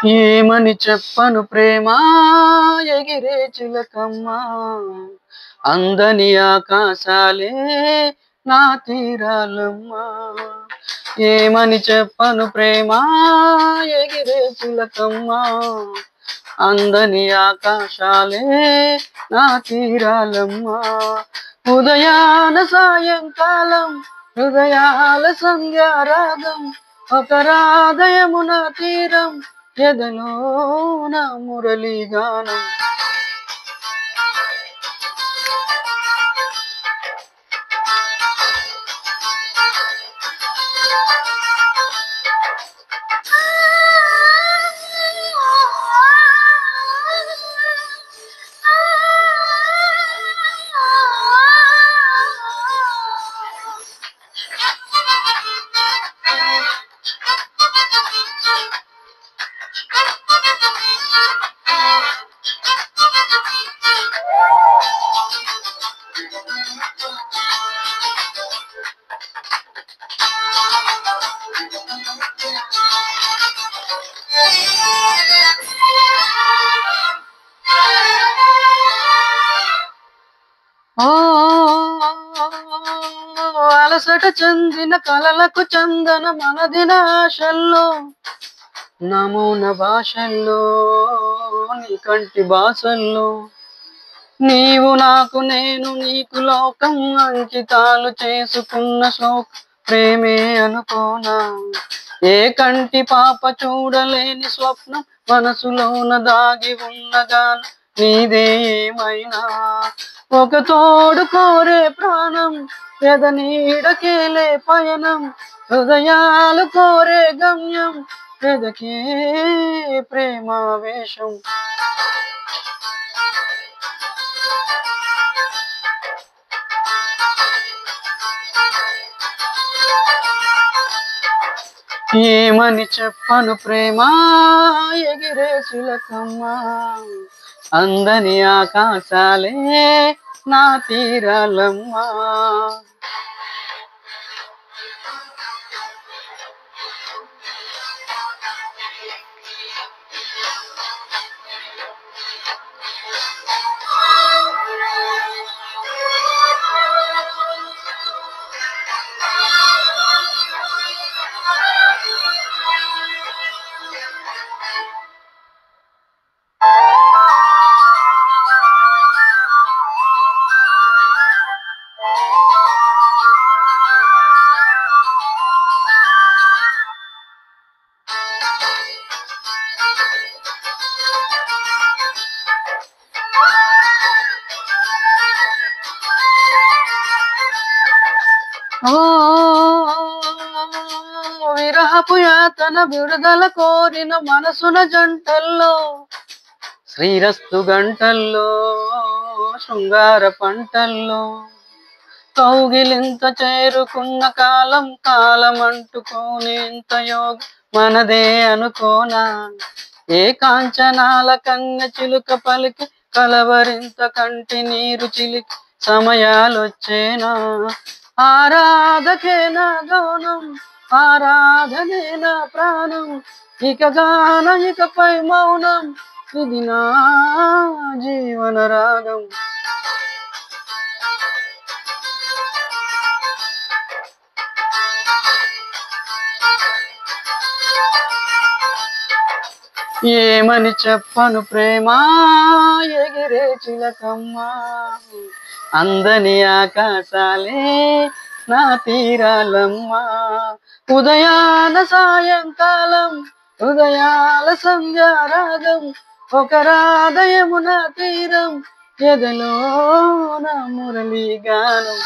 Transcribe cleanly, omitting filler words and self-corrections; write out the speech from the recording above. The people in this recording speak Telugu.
ఏమని చెప్పను ప్రేమ ఎగిరే చిలకమ్మ అందని ఆకాశాలే నా తీరాలమ్మ. ఏమని చెప్పను ప్రేమ ఎగిరే చిలకమ్మ అందని ఆకాశాలే నా తీరాలమ్మ. ఉదయాన సాయంకాలం హృదయాల సంధ్యారాగం ఒక రాధయమున తీరం ఎదలో నా మురళీగానం. ఓ అలసట చెందిన కలలకు చందన మనదిన ఆశల్లో నమూన భాషల్లో నీ కంటి భాషల్లో నీవు నాకు నేను నీకు లోకం అంకితాలు చేసుకున్న శ్లోక ప్రేమే అనుకోనా. ఏ కంటి పాప చూడలేని స్వప్నం మనసులోన దాగి ఉన్నగాన నీదే ఏమైనా. ఒక తోడు కోరే ప్రాణం ఎదనీడకేలే పయనం హృదయాలు కోరే గమ్యం ఎదకే ప్రేమావేశం. ఏమని చెప్పను ప్రేమ ఎగిరే చిలకమ్మ అందని ఆకాశాలే నా తీరాలమ్మ. ఓ విరహపు యాతన విడుదల కోరిన మనసున జంటల్లో శ్రీరస్తు గంటల్లో శృంగార పంటల్లో కౌగిలింత చేరుకున్న కాలం కాలం అంటుకోనేంత యోగ మనదే అనుకోనా. ఏ కాంచనాల కన్య చిలుక పలికి కలవరింత కంటి నీరు చిలికి సమయాలొచ్చేనా. ఆరాధకే నా గౌనం ఆరాధనే నా ప్రాణం ఇక గానం ఇకపై మౌనం ఇది నా జీవన రాగం. ఏమని చెప్పను ప్రేమ ఎగిరే చిలకమ్మ అందని ఆకాశాలే నా తీరాలమ్మ. ఉదయాన సాయంకాలం హృదయాల సంధ్యారాగం ఒక రాధయమున తీరం ఎదలో నా మురళీగానం.